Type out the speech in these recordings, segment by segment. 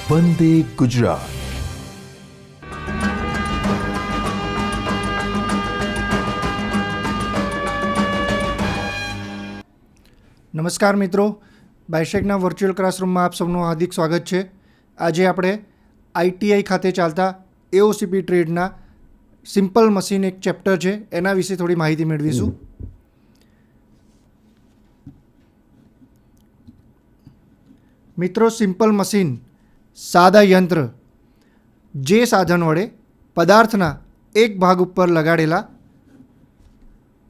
વંદે ગુજરાત. નમસ્કાર મિત્રો, બાયસેકના વર્ચ્યુઅલ ક્લાસરૂમમાં આપ સૌનું હાર્દિક સ્વાગત છે. આજે આપણે આઈટીઆઈ ખાતે ચાલતા એઓસીપી ટ્રેડના સિમ્પલ મશીન એક ચેપ્ટર છે, એના વિશે થોડી માહિતી મેળવીશું. મિત્રો, સિમ્પલ મશીન સાદા યંત્ર જે સાધન વડે પદાર્થના એક ભાગ ઉપર લગાડેલા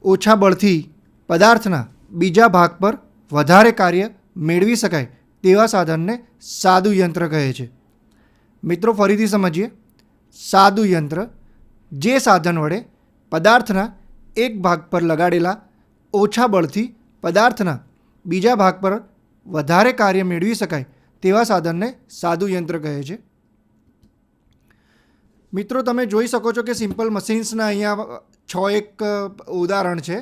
ઓછા બળથી પદાર્થના બીજા ભાગ પર વધારે કાર્ય મેળવી શકાય તેવા સાધનને સાદું યંત્ર કહે છે. મિત્રો, ફરીથી સમજીએ. સાદું યંત્ર જે સાધન વડે પદાર્થના એક ભાગ પર લગાડેલા ઓછા બળથી પદાર્થના બીજા ભાગ પર વધારે કાર્ય મેળવી શકાય તેવા સાધનને સાદું યંત્ર કહે છે. મિત્રો, તમે જોઈ શકો છો કે સિમ્પલ મશીન્સના અહીંયા 6 એક ઉદાહરણ છે,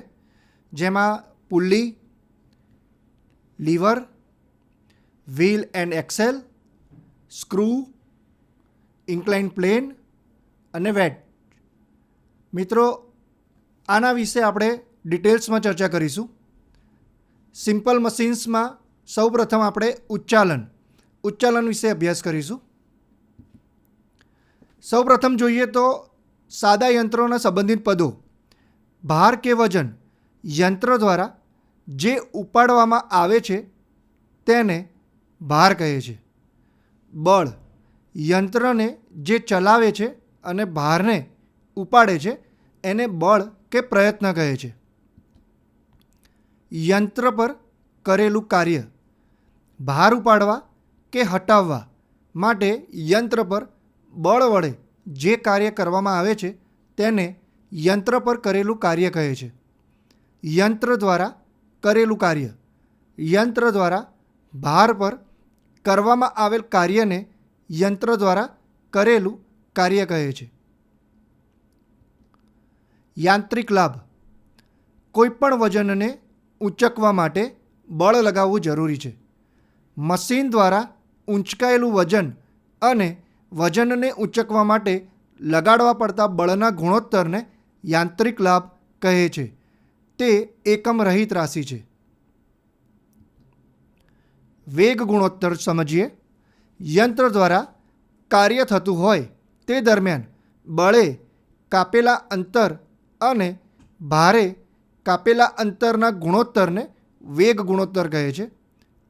જેમાં pulley, lever, wheel and axle, screw, incline plane અને વેટ. મિત્રો, આના વિશે આપણે ડિટેલ્સમાં ચર્ચા કરીશું. સિમ્પલ મશીન્સમાં સૌપ્રથમ આપણે ઉચ્ચાલન વિશે અભ્યાસ કરીશું. સૌપ્રથમ જોઈએ તો સાદા યંત્રોના સંબંધિત પદો. ભાર કે વજન યંત્ર દ્વારા જે ઉપાડવામાં આવે છે તેને ભાર કહે છે. બળ યંત્રને જે ચલાવે છે અને ભારને ઉપાડે છે એને બળ કે પ્રયત્ન કહે છે. યંત્ર પર કરેલું કાર્ય ભાર ઉપાડવા કે હટાવવા માટે યંત્ર પર બળ વડે જે કાર્ય કરવામાં આવે છે તેને યંત્ર પર કરેલું કાર્ય કહે છે. યંત્ર દ્વારા કરેલું કાર્ય યંત્ર દ્વારા ભાર પર કરવામાં આવેલ કાર્યને યંત્ર દ્વારા કરેલું કાર્ય કહે છે. યાંત્રિક લાભ કોઈપણ વજનને ઊંચકવા માટે બળ લગાવવું જરૂરી છે. મશીન દ્વારા ઊંચકાયેલું વજન અને વજનને ઊંચકવા માટે લગાડવા પડતા બળના ગુણોત્તરને યાંત્રિક લાભ કહે છે. તે એકમ રહિત રાશિ છે. વેગ ગુણોત્તર સમજીએ. યંત્ર દ્વારા કાર્ય થતું હોય તે દરમિયાન બળે કાપેલા અંતર અને ભારે કાપેલા અંતરના ગુણોત્તરને વેગ ગુણોત્તર કહે છે.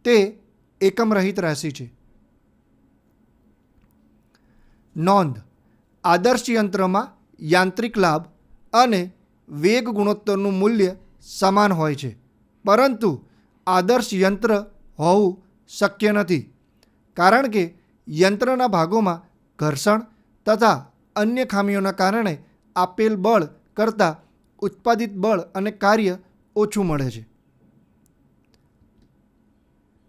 તે એકમ રહિત રાશિ છે. નોંધ: આદર્શ યંત્રમાં યાંત્રિક લાભ અને વેગ ગુણોત્તરનું મૂલ્ય સમાન હોય છે, પરંતુ આદર્શ યંત્ર હોવું શક્ય નથી, કારણ કે યંત્રના ભાગોમાં ઘર્ષણ તથા અન્ય ખામીઓના કારણે આપેલ બળ કરતાં ઉત્પાદિત બળ અને કાર્ય ઓછું મળે છે.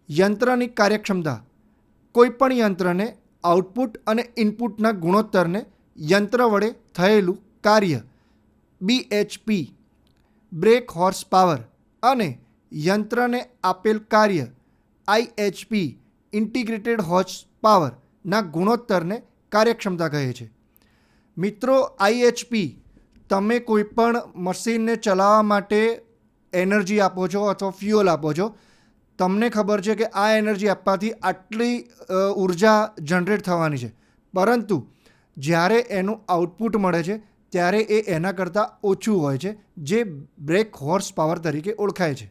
યંત્રની કાર્યક્ષમતા કોઈપણ યંત્રને આઉટપુટ અને ઇનપુટના ગુણોત્તરને યંત્ર વડે થયેલું કાર્ય BHP બ્રેક હોર્સ પાવર અને યંત્રને આપેલ કાર્ય IHP ઇન્ટિગ્રેટેડ હોર્સ પાવરના ગુણોત્તરને કાર્યક્ષમતા કહે છે. મિત્રો, IHP તમે કોઈપણ મશીનને ચલાવવા માટે એનર્જી આપો છો અથવા ફ્યુઅલ આપો છો. તમને ખબર છે કે આ એનર્જી આપવાથી આટલી ઉર્જા જનરેટ થવાની છે, પરંતુ જ્યારે એનું આઉટપુટ મળે છે ત્યારે એ એના કરતાં ઓછું હોય છે, જે બ્રેક હોર્સ પાવર તરીકે ઓળખાય છે.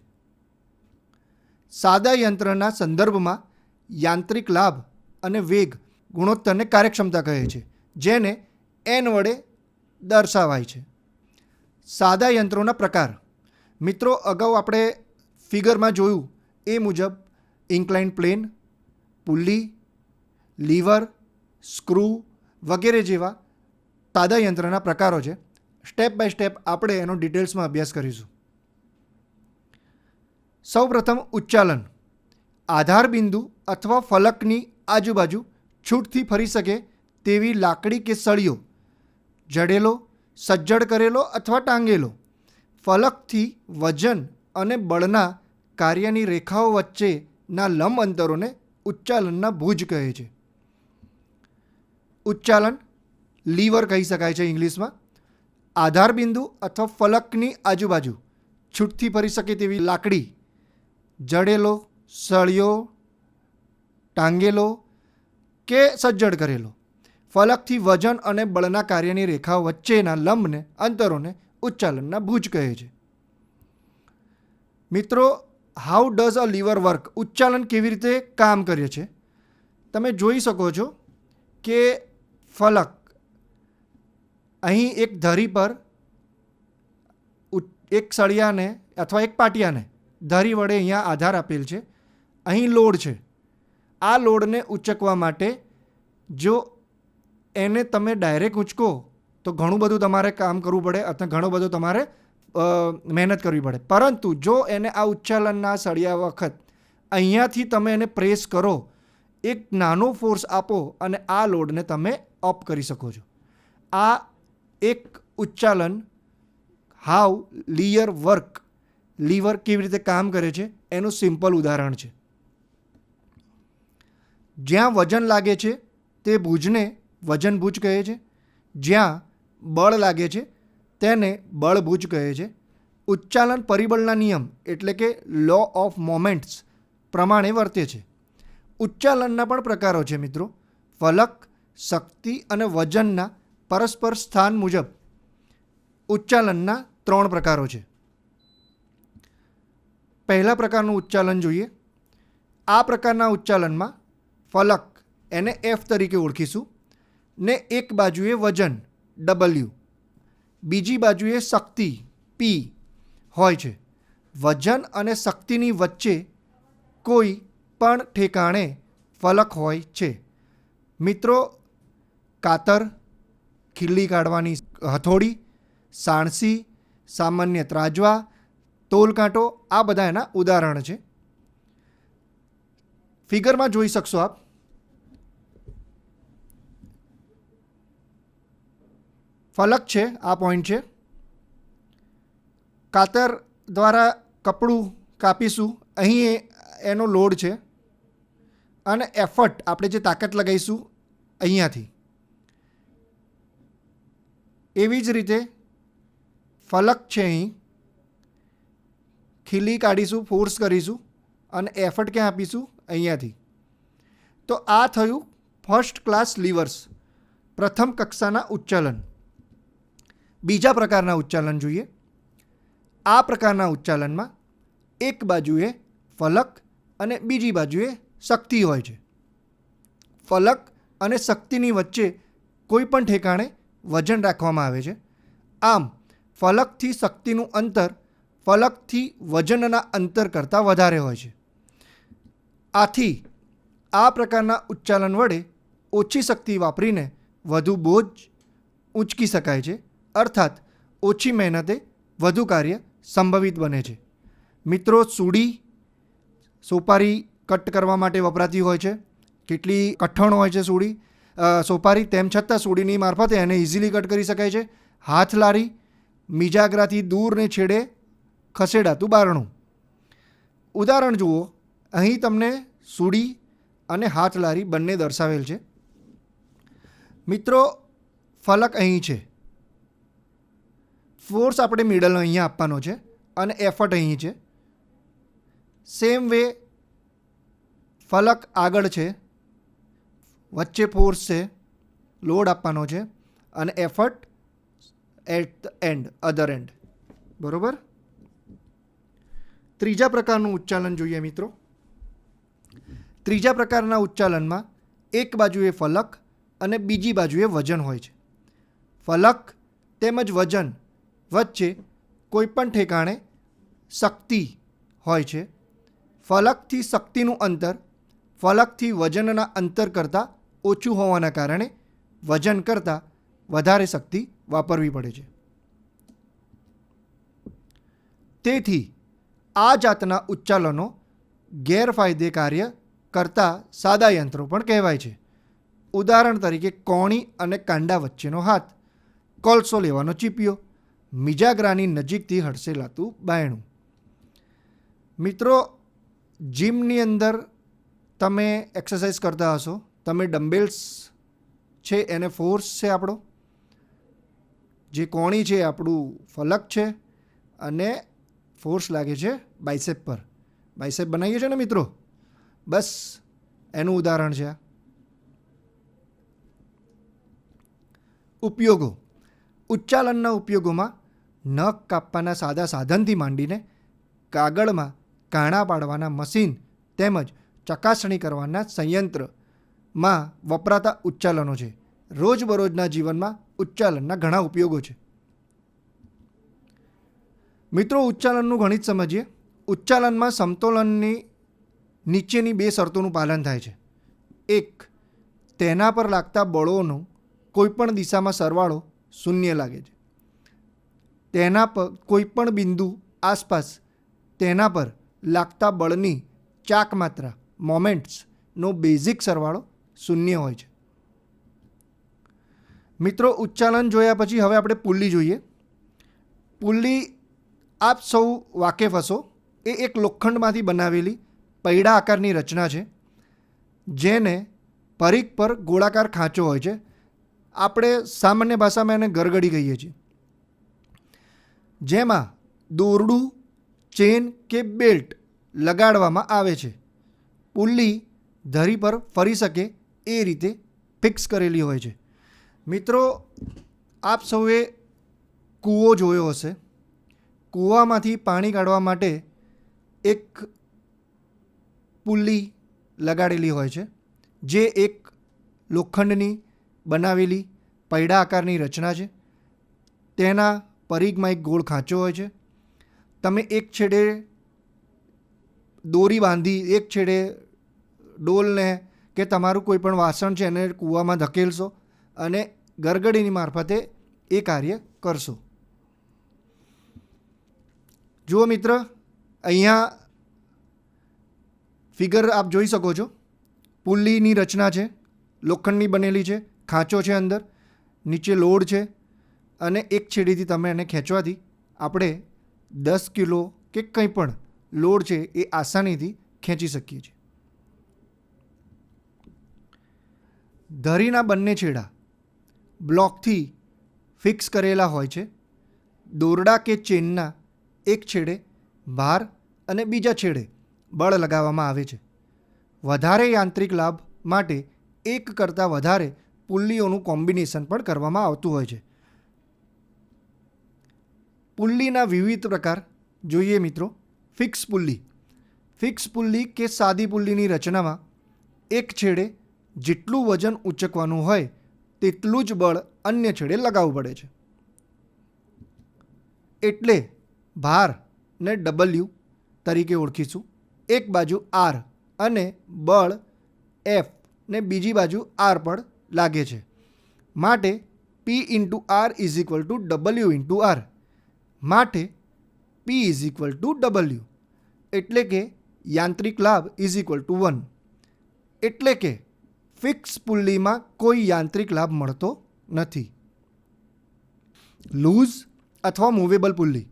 સાદા યંત્રના સંદર્ભમાં યાંત્રિક લાભ અને વેગ ગુણોત્તરને કાર્યક્ષમતા કહે છે, જેને N વડે દર્શાવાય છે. સાદા યંત્રોના પ્રકાર. મિત્રો, અગાઉ આપણે ફિગરમાં જોયું એ મુજબ ઇન્ક્લાઇન પ્લેન, પુલ્લી, લીવર, સ્ક્રૂ વગેરે જેવા સાદા યંત્રના પ્રકારો છે. સ્ટેપ બાય સ્ટેપ આપણે એનો ડિટેલ્સમાં અભ્યાસ કરીશું. સૌપ્રથમ ઉચ્ચાલન. આધાર બિંદુ અથવા ફલકની આજુબાજુ છૂટથી ફરી શકે તેવી લાકડી કે સળીઓ, જડેલો, સજ્જડ કરેલો અથવા ટાંગેલો ફલકથી વજન અને બળના કાર્યની રેખાઓ વચ્ચેના લંબ અંતરોને ઉચ્ચાલનના ભુજ કહે છે. ઉચ્ચાલન લીવર કહી શકાય છે ઇંગ્લિશમાં. આધારબિંદુ અથવા ફલકની આજુબાજુ છૂટથી ફરી શકે તેવી લાકડી, જડેલો, સળિયો, ટાંગેલો કે સજ્જડ કરેલો ફલકથી વજન અને બળના કાર્યની રેખાઓ વચ્ચેના લંબને અંતરોને ઉચ્ચાલનના ભુજ કહે છે. મિત્રો, how does a lever work? ઉચ્ચાલન કેવી રીતે કામ કરે છે? તમે જોઈ શકો છો કે ફલક અહીં એક ધરી પર એક સળિયાને અથવા એક પાટિયાને ધરી વડે અહીંયા આધાર આપેલ છે. અહીં લોડ છે. આ લોડને ઉંચકવા માટે જો એને તમે ડાયરેક્ટ ઉંચકો તો ઘણું બધું તમારે કામ કરવું પડે અથવા ઘણો બધો તમારે મહેનત કરવી પડે. પરંતુ જો એને આ ઉચ્ચાલનના સળિયા વખત અહીંયાથી તમે એને પ્રેસ કરો, એક નાનો ફોર્સ આપો અને આ લોડને તમે અપ કરી શકો છો. આ એક ઉચ્ચાલન હાઉ લીવર કેવી રીતે કામ કરે છે એનું સિમ્પલ ઉદાહરણ છે. જ્યાં વજન લાગે છે તે ભુજને વજન ભુજ કહે છે. જ્યાં બળ લાગે છે તેને બળભુજ કહે છે. ઉચ્ચાલન પરિબળના નિયમ એટલે કે લો ઓફ મોમેન્ટ્સ પ્રમાણે વર્તે છે. ઉચ્ચાલનના પણ પ્રકારો છે મિત્રો. ફલક, શક્તિ અને વજનના પરસ્પર સ્થાન મુજબ ઉચ્ચાલનના 3 પ્રકારો છે. પહેલા પ્રકારનું ઉચ્ચાલન જોઈએ. આ પ્રકારના ઉચ્ચાલનમાં ફલક એને F તરીકે ઓળખીશું ને એક બાજુએ વજન W, બીજી બાજુએ શક્તિ P હોય છે. વજન અને શક્તિની વચ્ચે કોઈ પણ ઠેકાણે ફલક હોય છે. મિત્રો, કાતર, ખીલ્લી કાઢવાની હથોડી, સાણસી, સામાન્ય ત્રાજવા, તોલકાંટો આ બધા એના ઉદાહરણ છે. ફિગરમાં જોઈ શકશો આપ. ફલક છે, આ પોઈન્ટ છે. કાતર દ્વારા કપડું કાપીશું, અહીં એનો લોડ છે અને એફર્ટ આપણે જે તાકાત લગાવીશું અહીંયાથી. એવી જ રીતે ફલક છે, અહીં ખીલી કાઢીશું, ફોર્સ કરીશું અને એફર્ટ ક્યાં આપીશું? અહીંયાથી. તો આ થયું ફર્સ્ટ ક્લાસ લીવર્સ, પ્રથમ કક્ષાના ઉચ્ચાલન. બીજા પ્રકારના ઉચ્ચાલન જોઈએ. આ પ્રકારના ઉચ્ચાલનમાં એક બાજુએ ફલક અને બીજી બાજુએ શક્તિ હોય છે. ફલક અને શક્તિની વચ્ચે કોઈ પણ ઠેકાણે વજન રાખવામાં આવે છે. આમ ફલકથી શક્તિનું અંતર ફલકથી વજનના અંતર કરતાં વધારે હોય છે. આથી આ પ્રકારના ઉચ્ચાલન વડે ઓછી શક્તિ વાપરીને વધુ બોજ ઊંચકી શકાય છે. અર્થાત ઓછી મહેનતે વધુ કાર્ય સંભવિત બને છે. મિત્રો, સૂડી સોપારી કટ કરવા માટે વપરાતી હોય છે. કેટલી કઠણ હોય છે સોપારી, તેમ છતાં સૂડીની મારફતે એને ઇઝીલી કટ કરી શકાય છે. હાથલારી, મિજાગરાથી દૂરને છેડે ખસેડાતું બારણું. ઉદાહરણ જુઓ. અહીં તમને સૂડી અને હાથલારી બંને દર્શાવેલ છે. મિત્રો, ફલક અહીં છે. ફોર્સ આપણે મિડલ અહીંયા આપવાનો છે અને એફર્ટ અહીં છે. સેમ વે ફલક આગળ છે, વચ્ચે ફોર્સ છે, લોડ આપવાનો છે અને effort at the end, other end. બરાબર. ત્રીજા પ્રકારનું ઉચ્ચાલન જોઈએ મિત્રો. ત્રીજા પ્રકારના ઉચ્ચાલનમાં એક બાજુએ ફલક અને બીજી બાજુએ વજન હોય છે. ફલક તેમજ વજન વચ્ચે કોઈપણ ઠેકાણે શક્તિ હોય છે. ફલકથી શક્તિનું અંતર ફલકથી વજનના અંતર કરતાં ઓછું હોવાના કારણે વજન કરતાં વધારે શક્તિ વાપરવી પડે છે. તેથી આ જાતના ઉચ્ચાલનો ગેરફાયદે કાર્ય કરતા સાદા યંત્રો પણ કહેવાય છે. ઉદાહરણ તરીકે કોણી અને કાંડા વચ્ચેનો હાથ, કોલસો લેવાનો ચીપિયો, મિજાગરાની નજીકથી હડસેલાતું બાયણું. મિત્રો, જીમની અંદર તમે એક્સરસાઇઝ કરતા હશો, તમે ડમ્બેલ્સ છે એને ફોર્સ છે આપણો, જે કોણી છે આપણું ફલક છે, અને ફોર્સ લાગે છે બાયસેપ પર. બાયસેપ બનાવીએ છીએ ને મિત્રો, બસ એનું ઉદાહરણ છે આ. ઉપયોગો. ઉચ્ચાલનના ઉપયોગોમાં નખ કાપવાના સાદા સાધનથી માંડીને કાગળમાં કાણા પાડવાના મશીન તેમજ ચકાસણી કરવાના સંયંત્રમાં વપરાતા ઉચ્ચાલનો છે. રોજબરોજના જીવનમાં ઉચ્ચાલનના ઘણા ઉપયોગો છે. મિત્રો, ઉચ્ચાલનનું ગણિત સમજીએ. ઉચ્ચાલનમાં સમતોલનની નીચેની 2 શરતોનું પાલન થાય છે. 1. તેના પર લાગતા બળોનો કોઈપણ દિશામાં સરવાળો 0 લાગે છે. તેના પર કોઈપણ બિંદુ આસપાસ તેના પર લાગતા બળની ચાક માત્રા મોમેન્ટ્સનો બેઝિક સરવાળો 0 હોય છે. મિત્રો, ઉચ્ચાલન જોયા પછી હવે આપણે પુલ્લી જોઈએ. પુલ્લી આપ સૌ વાકેફ હશો. એ એક લોખંડમાંથી બનાવેલી પૈડા આકારની રચના છે, જેને પરિઘ પર ગોળાકાર ખાંચો હોય છે. આપણે સામાન્ય ભાષામાં એને ગરગડી કહીએ છીએ, જેમાં દોરડું, ચેન કે બેલ્ટ લગાડવામાં આવે છે. પુલ્લી ધરી પર ફરી શકે એ રીતે ફિક્સ કરેલી હોય છે. મિત્રો, આપ સૌએ કૂવો જોયો હશે. કૂવામાંથી પાણી કાઢવા માટે એક પુલ્લી લગાડેલી હોય છે, જે એક લોખંડની બનાવેલી પૈડા આકારની રચના છે. તેના પરિઘમાં એક ગોળ ખાંચો હોય છે. તમે એક છેડે દોરી બાંધી એક છેડે ડોલને કે તમારું કોઈ પણ વાસણ છે એને કૂવામાં ધકેલશો અને ગરગડીની મારફતે એ કાર્ય કરશો. જુઓ મિત્ર, અહીંયા ફિગર આપ જોઈ શકો છો. પુલ્લીની રચના છે, લોખંડની બનેલી છે, ખાંચો છે, અંદર નીચે લોડ છે, અને એક છેડીથી તમે એને ખેંચવાથી આપણે 10 કિલો કે કંઈ પણ લોડ છે એ આસાનીથી ખેંચી શકીએ છીએ. ધરીના બંને છેડા બ્લોકથી ફિક્સ કરેલા હોય છે. દોરડા કે ચેનના એક છેડે ભાર અને બીજા છેડે બળ લગાવવામાં આવે છે. વધારે યાંત્રિક લાભ માટે એક કરતાં વધારે પુલ્લીઓનું કોમ્બિનેશન પણ કરવામાં આવતું હોય છે. પુલ્લીના વિવિધ પ્રકાર જોઈએ મિત્રો. ફિક્સ પુલ્લી. ફિક્સ પુલ્લી કે સાદી પુલ્લીની રચનામાં એક છેડે જેટલું વજન ઉંચકવાનું હોય તેટલું જ બળ અન્ય છેડે લગાવવું પડે છે. એટલે ભારને W તરીકે ઓળખીશું. એક બાજુ R અને બળ F ને બીજી બાજુ R પર લાગે છે. માટે P × R = W × R. માટે P = W. એટલે કે યાંત્રિક લાભ = 1. એટલે કે ફિક્સ પુલ્લીમાં કોઈ યાંત્રિક લાભ મળતો નથી. લૂઝ અથવા મૂવેબલ પુલ્લી.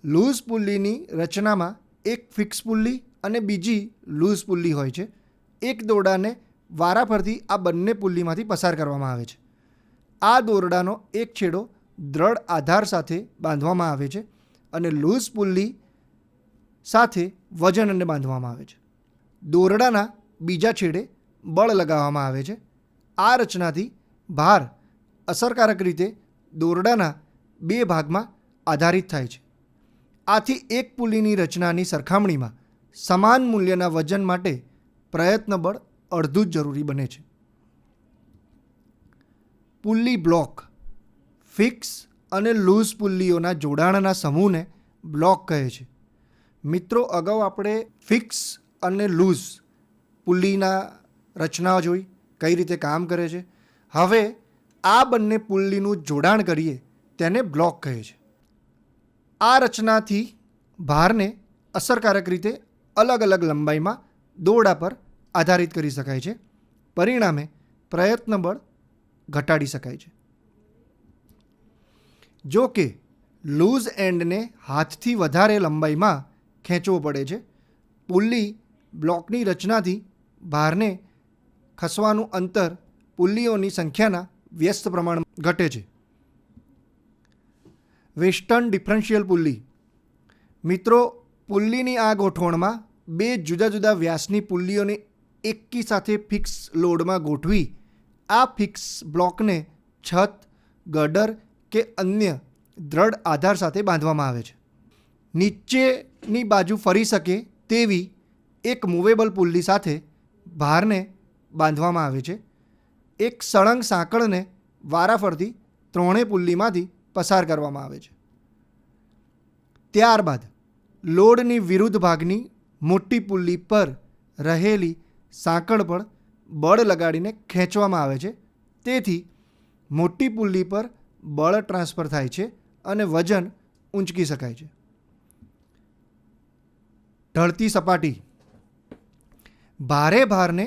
લૂઝ પુલ્લીની રચનામાં એક ફિક્સ પુલ્લી અને બીજી લૂઝ પુલ્લી હોય છે. એક દોરડાને વારાફરતી આ બંને પુલ્લીમાંથી પસાર કરવામાં આવે છે. આ દોરડાનો એક છેડો દ્રઢ આધાર સાથે બાંધવામાં આવે છે અને લૂઝ પુલ્લી સાથે વજનને બાંધવામાં આવે છે. દોરડાના બીજા છેડે બળ લગાવવામાં આવે છે. આ રચનાથી ભાર અસરકારક રીતે દોરડાના 2 ભાગમાં આધારિત થાય છે. આથી એક પુલ્લીની રચનાની સરખામણીમાં સમાન મૂલ્યના વજન માટે પ્રયત્ન બળ અડધું જ જરૂરી બને છે. પુલ્લી બ્લોક. ફિક્સ અને લૂઝ પુલ્લીઓના જોડાણના સમૂહને બ્લોક કહે છે. મિત્રો, અગાઉ આપણે ફિક્સ અને લૂઝ પુલ્લીના રચનાઓ જોઈ, કઈ રીતે કામ કરે છે. હવે આ બંને પુલ્લીનું જોડાણ કરીએ તેને બ્લોક કહે છે. આ રચનાથી ભારને અસરકારક રીતે અલગ અલગ લંબાઈમાં દોરડા પર આધારિત કરી શકાય છે. પરિણામે પ્રયત્ન બળ ઘટાડી શકાય છે. જો કે લૂઝ એન્ડને હાથથી વધારે લંબાઈમાં ખેંચવો પડે છે. પુલ્લી બ્લોકની રચનાથી ભારને ખસવાનું અંતર પુલ્લીઓની સંખ્યાના વ્યસ્ત પ્રમાણમાં ઘટે છે. Western differential pulley. મિત્રો, પુલ્લીની આ ગોઠવણમાં બે જુદા જુદા વ્યાસની પુલ્લીઓને એકી સાથે ફિક્સ લોડમાં ગોઠવી આ ફિક્સ બ્લોકને છત, ગટર કે અન્ય દ્રઢ આધાર સાથે બાંધવામાં આવે છે. નીચેની બાજુ ફરી શકે તેવી એક મૂવેબલ પુલ્લી સાથે ભારને બાંધવામાં આવે છે. એક સળંગ સાંકળને વારાફરતી ત્રણેય પુલ્લીમાંથી પસાર કરવામાં આવે છે. ત્યારબાદ લોડની વિરુદ્ધ ભાગની મોટી પુલ્લી પર રહેલી સાંકળ પર બળ લગાડીને ખેંચવામાં આવે છે. તેથી મોટી પુલ્લી પર બળ ટ્રાન્સફર થાય છે અને વજન ઊંચકી શકાય છે. ઢળતી સપાટી. ભારે ભારને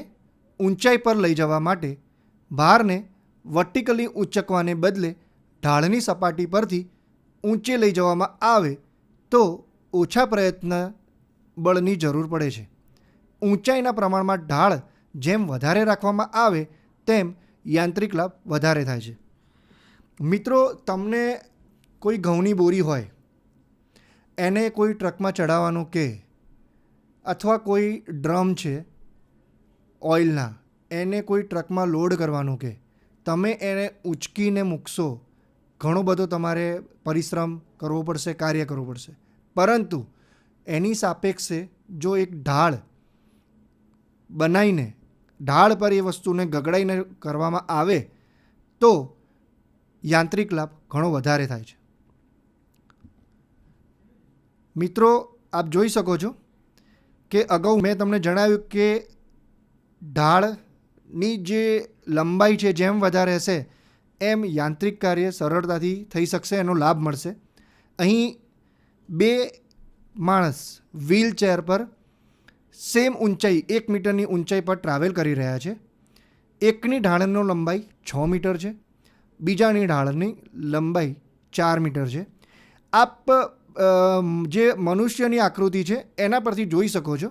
ઊંચાઈ પર લઈ જવા માટે ભારને વર્ટિકલી ઊંચકવાને બદલે ઢાળની સપાટી પરથી ઊંચે લઈ જવામાં આવે તો ઓછા પ્રયત્ન બળની જરૂર પડે છે. ઊંચાઈના પ્રમાણમાં ઢાળ જેમ વધારે રાખવામાં આવે તેમ યાંત્રિક લાભ વધારે થાય છે. મિત્રો, તમને કોઈ ઘઉંની બોરી હોય, એને કોઈ ટ્રકમાં ચડાવવાનું કે અથવા કોઈ ડ્રમ છે ઓઇલના, એને કોઈ ટ્રકમાં લોડ કરવાનું કે તમે એને ઊંચકીને મૂકશો, ઘણો બધો તમારે પરિશ્રમ કરવો પડશે, કાર્ય કરવું પડશે. પરંતુ એની સાપેક્ષે જો એક ઢાળ બનાવીને ઢાળ પર એ વસ્તુને ગગડાઈને કરવામાં આવે તો યાંત્રિક લાભ ઘણો વધારે થાય છે. મિત્રો, આપ જોઈ શકો છો કે અગાઉ મેં તમને જણાવ્યું કે ઢાળની જે લંબાઈ છે જેમ વધારે હશે એમ યાંત્રિક કાર્ય સરળતાથી થઈ શકશે, એનો લાભ મળશે. અહીં બે માણસ વ્હીલચેર પર સેમ ઊંચાઈ 1 મીટરની ઊંચાઈ પર ટ્રાવેલ કરી રહ્યા છે. એકની ઢાળનો લંબાઈ 6 મીટર છે, બીજાની ઢાળની લંબાઈ 4 મીટર છે. આપ જે મનુષ્યની આકૃતિ છે એના પરથી જોઈ શકો છો.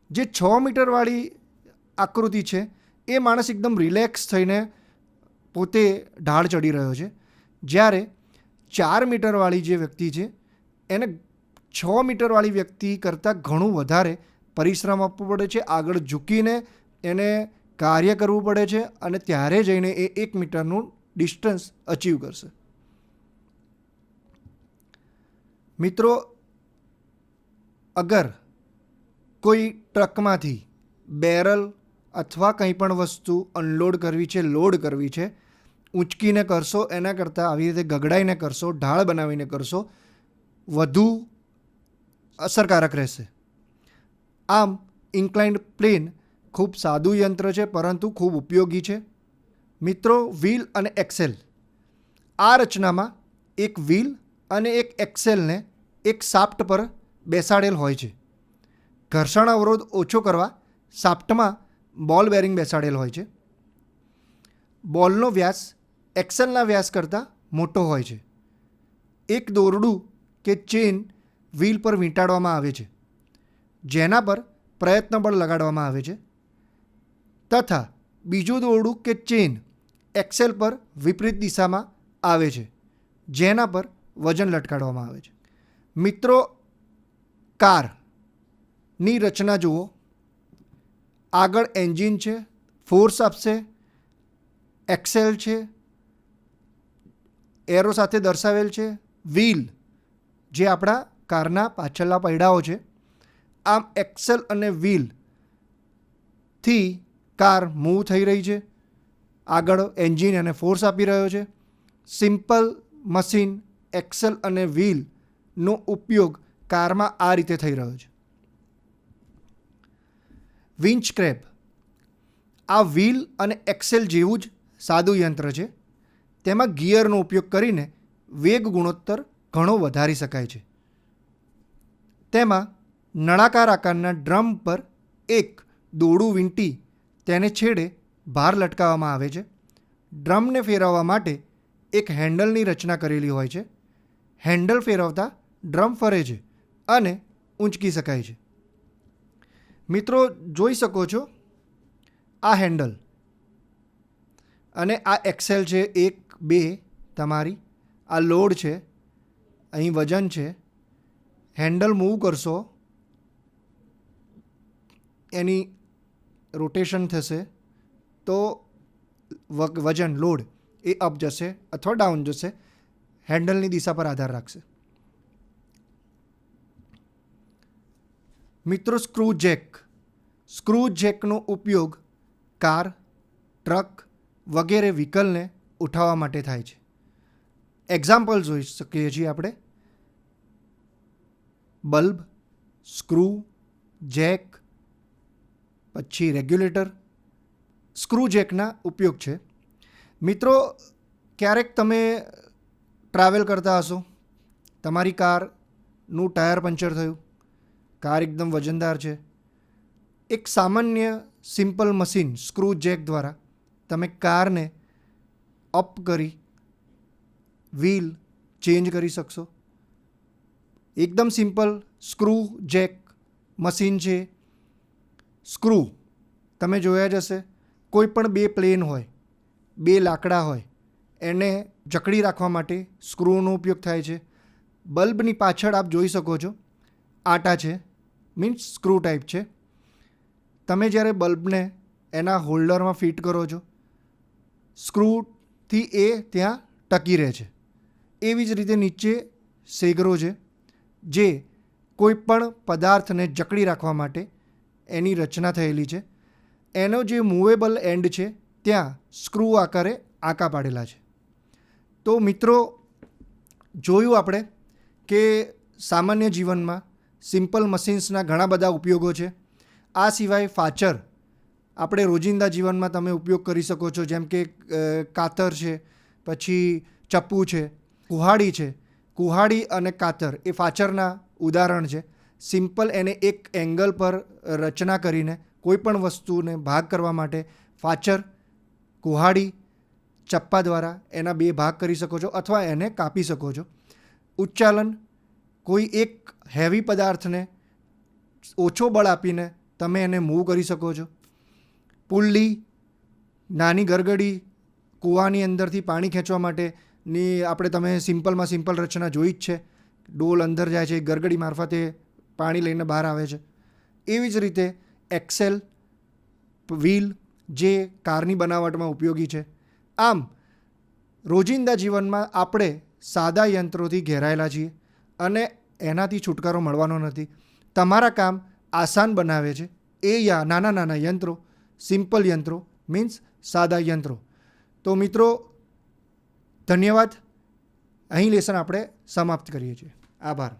જે 6 મીટરવાળી આકૃતિ છે એ માણસ એકદમ રિલેક્સ થઈને પોતે ઢાળ ચડી રહ્યો છે, જ્યારે 4 મીટરવાળી જે વ્યક્તિ છે એને 6 મીટરવાળી વ્યક્તિ કરતાં ઘણું વધારે પરિશ્રમ આપવો પડે છે, આગળ ઝૂકીને એને કાર્ય કરવું પડે છે અને ત્યારે જઈને એ 1 મીટરનું ડિસ્ટન્સ અચીવ કરશે. મિત્રો, અગર કોઈ ટ્રકમાંથી બેરલ અથવા કંઈ પણ વસ્તુ અનલોડ કરવી છે, લોડ કરવી છે, ઊંચકીને કરશો એના કરતાં આવી રીતે ગગડાઈને કરશો, ઢાળ બનાવીને કરશો, વધુ અસરકારક રહેશે. આમ ઇન્ક્લાઇન્ડ પ્લેન ખૂબ સાદું યંત્ર છે પરંતુ ખૂબ ઉપયોગી છે. મિત્રો, વ્હીલ અને એક્સેલ. આ રચનામાં એક વ્હીલ અને એક એક્સેલને એક શાફ્ટ પર બેસાડેલ હોય છે. ઘર્ષણ અવરોધ ઓછો કરવા શાફ્ટમાં બોલ બેરિંગ બેસાડેલ હોય છે. બોલનો વ્યાસ એક્સેલના વ્યાસ કરતાં મોટો હોય છે. એક દોરડું કે ચેન વ્હીલ પર વીંટાળવામાં આવે છે, જેના પર પ્રયત્ન બળ લગાડવામાં આવે છે, તથા બીજું દોરડું કે ચેન એક્સેલ પર વિપરીત દિશામાં આવે છે, જેના પર વજન લટકાડવામાં આવે છે. મિત્રો, કારની રચના જુઓ. આગળ એન્જિન છે, ફોર્સ આપશે, એક્સેલ છે, એરો સાથે દર્શાવેલ છે, વ્હીલ જે આપણા કારના પાછળના પૈડાઓ છે. આમ એક્સેલ અને વ્હીલથી કાર મૂવ થઈ રહી છે, આગળ એન્જિન એને ફોર્સ આપી રહ્યો છે. સિમ્પલ મશીન એક્સેલ અને વ્હીલનો ઉપયોગ કારમાં આ રીતે થઈ રહ્યો છે. વિન્ચ ક્રેબ. આ વ્હીલ અને એક્સેલ જેવું જ સાદું યંત્ર છે. તેમાં ગિયરનો ઉપયોગ કરીને વેગ ગુણોત્તર ઘણો વધારી શકાય છે. તેમાં નળાકાર આકારના ડ્રમ પર એક દોરડું વીંટી તેને છેડે ભાર લટકાવવામાં આવે છે. ડ્રમને ફેરવવા માટે એક હેન્ડલની રચના કરેલી હોય છે. હેન્ડલ ફેરવતા ડ્રમ ફરે છે અને ઊંચકી શકાય છે. મિત્રો, જોઈ શકો છો આ હેન્ડલ. અને આ એક્સેલ છે 1 2 તમારી, આ લોડ છે, અહીં વજન છે, હેન્ડલ મૂવ કરશો એની રોટેશન થશે તો વજન લોડ એ અપ જશે અથવા ડાઉન જશે, હેન્ડલની દિશા પર આધાર રાખશે. મિત્રો, સ્ક્રૂ જેકનો ઉપયોગ કાર, ટ્રક વગેરે વ્હીકલને ઉઠાવવા માટે થાય છે. એક્ઝામ્પલ જોઈ શકીએ છીએ આપણે. બલ્બ, સ્ક્રૂ, જેક, પછી રેગ્યુલેટર. સ્ક્રૂ જેકના ઉપયોગ છે. મિત્રો, ક્યારેક તમે ટ્રાવેલ કરતા હશો, તમારી કારનું ટાયર પંચર થયું, કાર એકદમ વજનદાર છે. એક સામાન્ય સિમ્પલ મશીન સ્ક્રૂ જેક દ્વારા તમે કારને અપ કરી વ્હીલ ચેન્જ કરી શકશો. એકદમ સિમ્પલ સ્ક્રૂ જેક મશીન છે. સ્ક્રૂ તમે જોયા જ હશે, કોઈ પણ 2 પ્લેન હોય, 2 લાકડા હોય, એને જકડી રાખવા માટે સ્ક્રૂનો ઉપયોગ થાય છે. બલ્બની પાછળ આપ જોઈ શકો છો આટા છે, મીન્સ સ્ક્રૂ ટાઈપ છે. તમે જ્યારે બલ્બને એના હોલ્ડરમાં ફિટ કરો છો, સ્ક્રૂથી એ ત્યાં ટકી રહે છે. એવી જ રીતે નીચે સેગરો છે, જે કોઈ પણ પદાર્થને જકડી રાખવા માટે એની રચના થયેલી છે. એનો જે મૂવેબલ એન્ડ છે ત્યાં સ્ક્રૂ આકારે આંકા પાડેલા છે. તો મિત્રો, જોયું આપણે કે સામાન્ય જીવનમાં સિમ્પલ મશીન્સના ઘણા બધા ઉપયોગો છે. આ સિવાય ફાચર આપણે રોજિંદા જીવનમાં તમે ઉપયોગ કરી શકો છો, જેમ કે કાતર છે, પછી ચપ્પુ છે, કુહાડી છે. કુહાડી અને કાતર એ ફાચરના ઉદાહરણ છે. સિમ્પલ એને એક એંગલ પર રચના કરીને કોઈ પણ વસ્તુને ભાગ કરવા માટે ફાચર, કુહાડી, ચપ્પા દ્વારા એના 2 ભાગ કરી શકો છો અથવા એને કાપી શકો છો. ઉચ્ચાલન, કોઈ એક હેવી પદાર્થને ઓછો બળ આપીને તમે એને મૂવ કરી શકો છો. પુલ્લી, નાની ગરગડી, કૂવાની અંદરથી પાણી ખેંચવા માટેની આપણે તમે સિમ્પલમાં સિમ્પલ રચના જોઈ જ છે. ડોલ અંદર જાય છે, ગરગડી મારફતે પાણી લઈને બહાર આવે છે. એવી જ રીતે એક્સેલ, વ્હીલ જે કારની બનાવટમાં ઉપયોગી છે. આમ રોજિંદા જીવનમાં આપણે સાદા યંત્રોથી ઘેરાયેલા છીએ અને એનાથી છુટકારો મળવાનો નથી. તમારા કામ આસાન બનાવે છે એ નાના નાના યંત્રો, સિમ્પલ યંત્રો, મીન્સ સાદા યંત્રો. તો મિત્રો, ધન્યવાદ. અહીં લેસન આપણે સમાપ્ત કરીએ છીએ. આભાર.